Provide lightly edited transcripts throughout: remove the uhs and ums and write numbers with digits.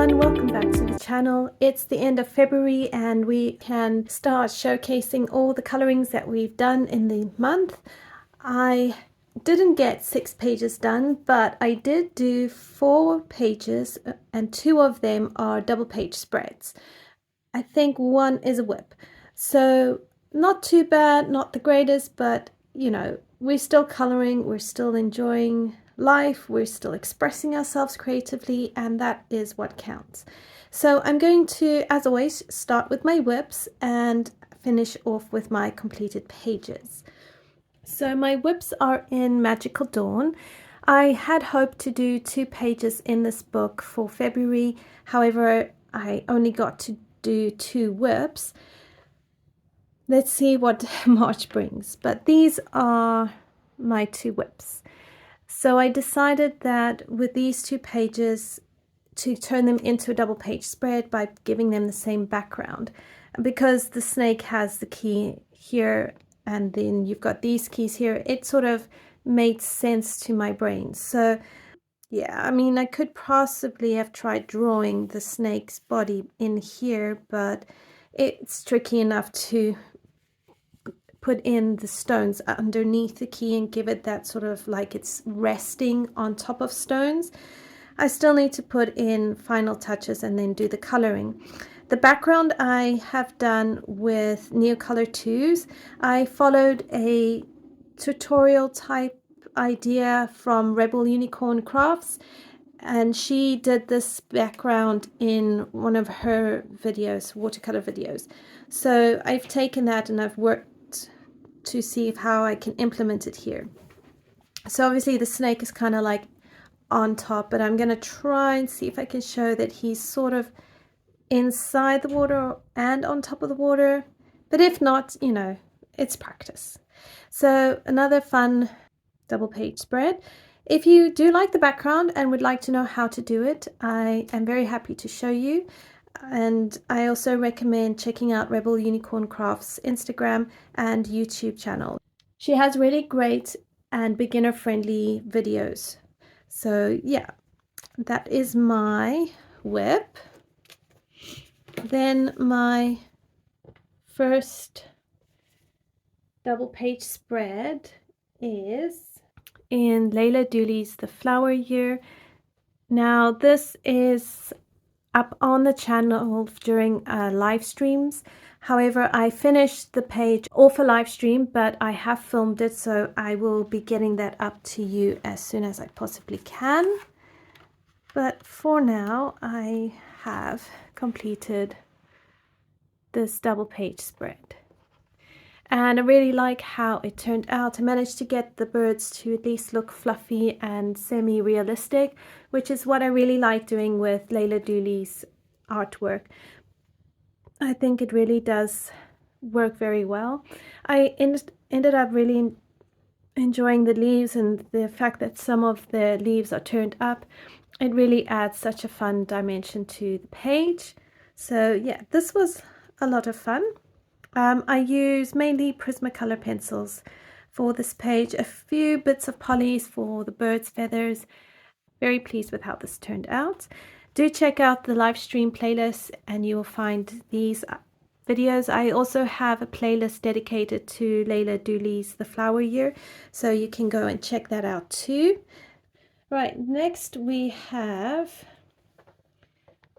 everyone, welcome back to the channel. It's the end of February and we can start showcasing all the colorings that we've done in the month. I didn't get 6 pages done, but I did do 4 pages and 2 of them are double page spreads. I think 1 is a whip. So not too bad, not the greatest, but you know, we're still coloring, we're still enjoying life, we're still expressing ourselves creatively, and that is what counts. So I'm going to, as always, start with my whips and finish off with my completed pages. So my whips are in Magical Dawn. I had hoped to do 2 pages in this book for February, however I only got to do 2 whips. Let's see what March brings, but these are my 2 whips. So I decided that with these 2 pages to turn them into a double page spread by giving them the same background, because the snake has the key here and then you've got these keys here. It sort of made sense to my brain. So yeah, I mean, I could possibly have tried drawing the snake's body in here, but it's tricky enough to put in the stones underneath the key and give it that sort of like it's resting on top of stones. I still need to put in final touches and then do the coloring. The background I have done with Neocolor 2s. I followed a tutorial type idea from Rebel Unicorn Crafts, and she did this background in one of her videos, watercolor videos. So I've taken that and I've worked to see how I can implement it here. So obviously the snake is kind of like on top, but I'm going to try and see if I can show that he's sort of inside the water and on top of the water. But if not, you know, it's practice. So another fun double page spread. If you do like the background and would like to know how to do it, I am very happy to show you. And I also recommend checking out Rebel Unicorn Crafts Instagram and YouTube channel. She has really great and beginner friendly videos. So yeah, that is my whip. Then my first double page spread is in Layla Dooley's The Flower Year. Now this is up on the channel during live streams. However, I finished the page off a live stream, but I have filmed it, so I will be getting that up to you as soon as I possibly can. But for now, I have completed this double page spread. And I really like how it turned out. I managed to get the birds to at least look fluffy and semi-realistic, which is what I really like doing with Layla Dooley's artwork. I think it really does work very well. I ended up really enjoying the leaves and the fact that some of the leaves are turned up. It really adds such a fun dimension to the page. So yeah, this was a lot of fun. I use mainly Prismacolor pencils for this page, a few bits of polys for the bird's feathers. Very pleased with how this turned out. Do check out the live stream playlist and you will find these videos. I also have a playlist dedicated to Layla Dooley's The Flower Year, so you can go and check that out too. Right, next we have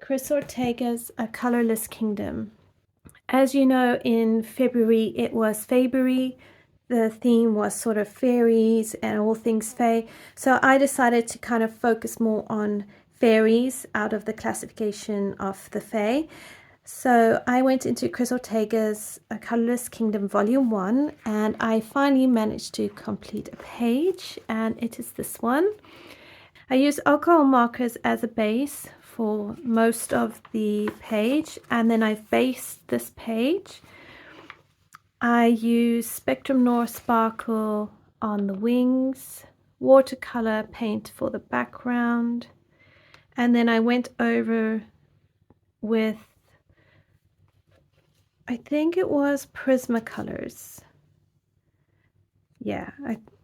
Chris Ortega's A Colorless Kingdom. As you know, in February it was February. The theme was sort of fairies and all things fae. So I decided to kind of focus more on fairies out of the classification of the fae. So I went into Chris Ortega's A Colorless Kingdom Volume 1 and I finally managed to complete a page, and it is this one. I use alcohol markers as a base for most of the page, and then I've based this page. I use Spectrum Noir Sparkle on the wings, watercolor paint for the background, and then I went over with, I think it was Prismacolors. Yeah,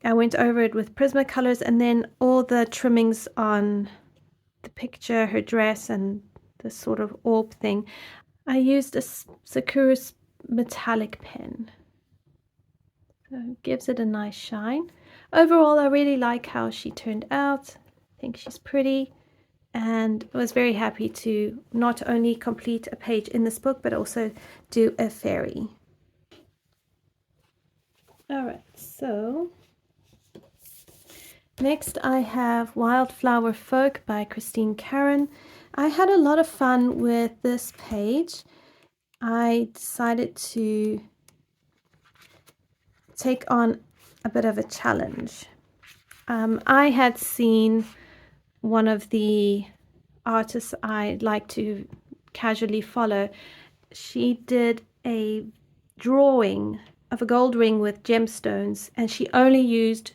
I went over it with Prismacolors, and then all the trimmings on the picture, her dress and this sort of orb thing. I used a Sakura metallic pen. So it gives it a nice shine. Overall, I really like how she turned out. I think she's pretty, and I was very happy to not only complete a page in this book, but also do a fairy. Alright, so next I have Wildflower Folk by Christine Karen. I had a lot of fun with this page. I decided to take on a bit of a challenge. I had seen one of the artists I like to casually follow. She did a drawing of a gold ring with gemstones, and she only used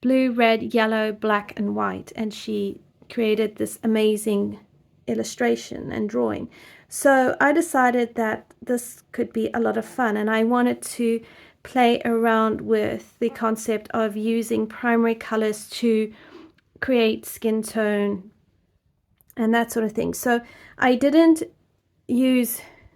blue, red, yellow, black, and white, and she created this amazing illustration and drawing. So I decided that this could be a lot of fun, and I wanted to play around with the concept of using primary colors to create skin tone and that sort of thing. So I didn't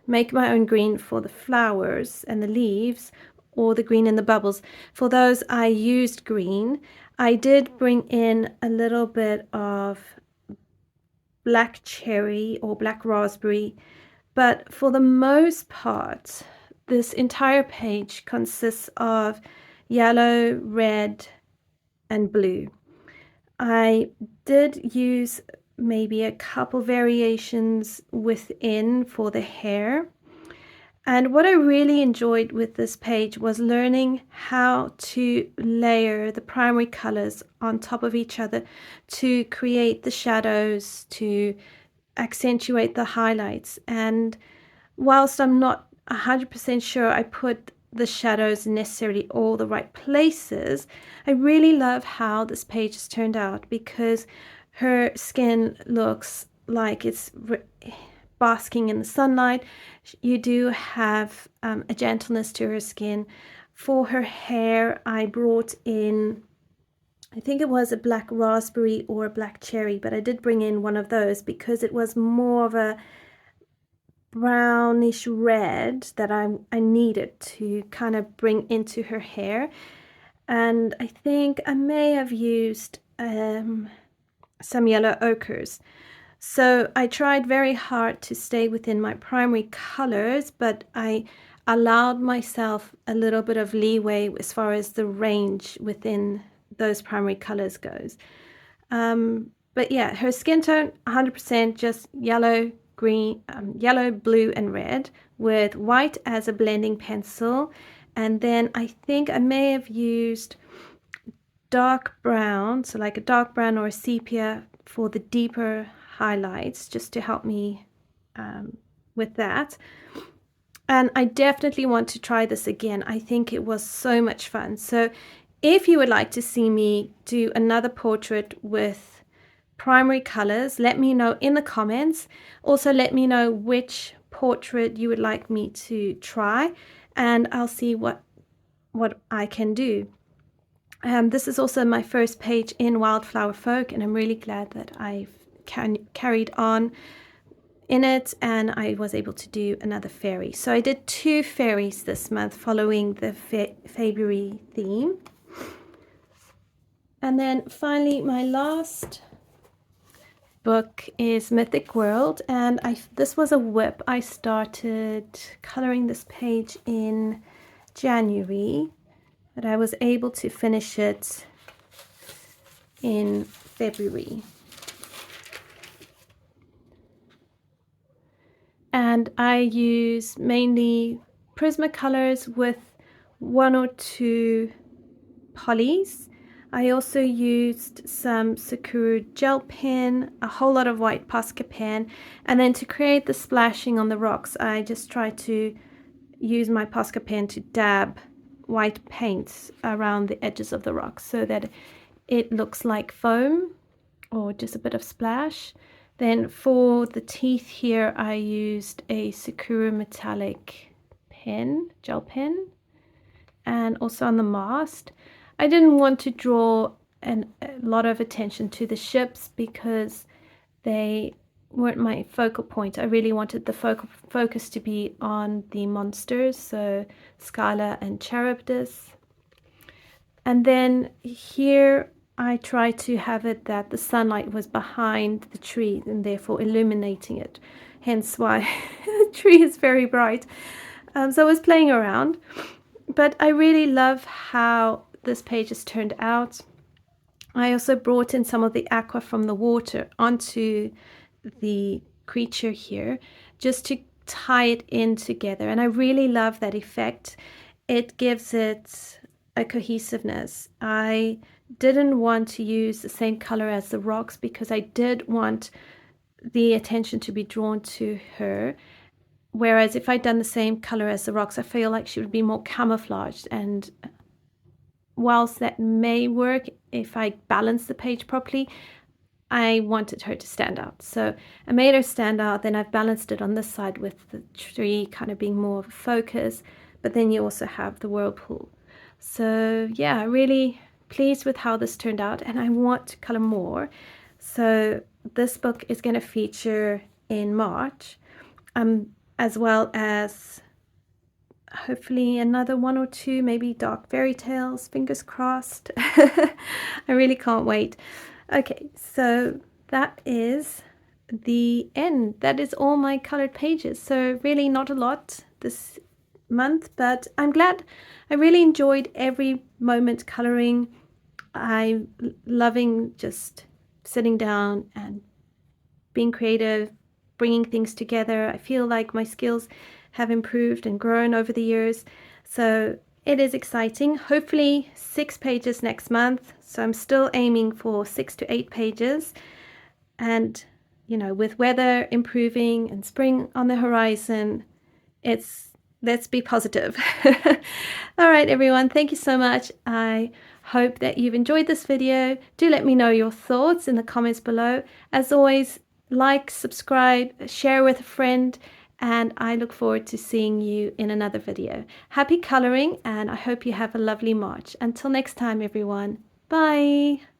make my own green for the flowers and the leaves, or the green in the bubbles. For those I used green. I did bring in a little bit of black cherry or black raspberry, but for the most part this entire page consists of yellow, red, and blue. I did use maybe a couple variations within for the hair. And what I really enjoyed with this page was learning how to layer the primary colors on top of each other to create the shadows, to accentuate the highlights. And whilst I'm not 100% sure I put the shadows necessarily all the right places, I really love how this page has turned out, because her skin looks like it's basking in the sunlight. You do have a gentleness to her skin. For her hair, I brought in, I think it was a black raspberry or a black cherry, but I did bring in one of those because it was more of a brownish red that I needed to kind of bring into her hair. And I think I may have used some yellow ochres. So I tried very hard to stay within my primary colors, but I allowed myself a little bit of leeway as far as the range within those primary colors goes. But yeah, her skin tone 100% just yellow, green, yellow, blue, and red, with white as a blending pencil. And then I think I may have used dark brown, so like a dark brown or a sepia for the deeper highlights, just to help me with that. And I definitely want to try this again. I think it was so much fun. So if you would like to see me do another portrait with primary colors, let me know in the comments. Also, let me know which portrait you would like me to try, and I'll see what I can do. This is also my first page in Wildflower Folk, and I'm really glad that I've carried on in it, and I was able to do another fairy. So I did 2 fairies this month following the February theme. And then finally, my last book is Mythic World, and this was a whip. I started coloring this page in January, but I was able to finish it in February. And I use mainly Prismacolors with 1 or 2 polys. I also used some Sakura gel pen, a whole lot of white Posca pen, and then to create the splashing on the rocks, I just tried to use my Posca pen to dab white paint around the edges of the rocks so that it looks like foam or just a bit of splash. Then for the teeth here, I used a Sakura metallic pen, gel pen, and also on the mast. I didn't want to draw a lot of attention to the ships because they weren't my focal point. I really wanted the focus to be on the monsters, so Skylar and Charybdis. And then here I tried to have it that the sunlight was behind the tree and therefore illuminating it, hence why the tree is very bright. So I was playing around, but I really love how this page has turned out. I also brought in some of the aqua from the water onto the creature here just to tie it in together, and I really love that effect. It gives it a cohesiveness. I didn't want to use the same color as the rocks because I did want the attention to be drawn to her, whereas if I'd done the same color as the rocks, I feel like she would be more camouflaged, and whilst that may work if I balance the page properly, I wanted her to stand out. So I made her stand out, then I've balanced it on this side with the tree kind of being more of a focus, but then you also have the whirlpool. So yeah, really pleased with how this turned out, and I want to color more. So this book is going to feature in March, as well as hopefully another one or two, maybe dark fairy tales, fingers crossed. I really can't wait. Okay, so that is the end. That is all my colored pages. So really not a lot this month, but I'm glad. I really enjoyed every moment coloring. I'm loving just sitting down and being creative, bringing things together. I feel like my skills have improved and grown over the years. So it is exciting. Hopefully 6 pages next month. So I'm still aiming for 6 to 8 pages. And, you know, with weather improving and spring on the horizon, let's be positive. All right, everyone. Thank you so much. I hope that you've enjoyed this video. Do let me know your thoughts in the comments below. As always, like, subscribe, share with a friend, and I look forward to seeing you in another video. Happy coloring, and I hope you have a lovely March. Until next time, everyone. Bye.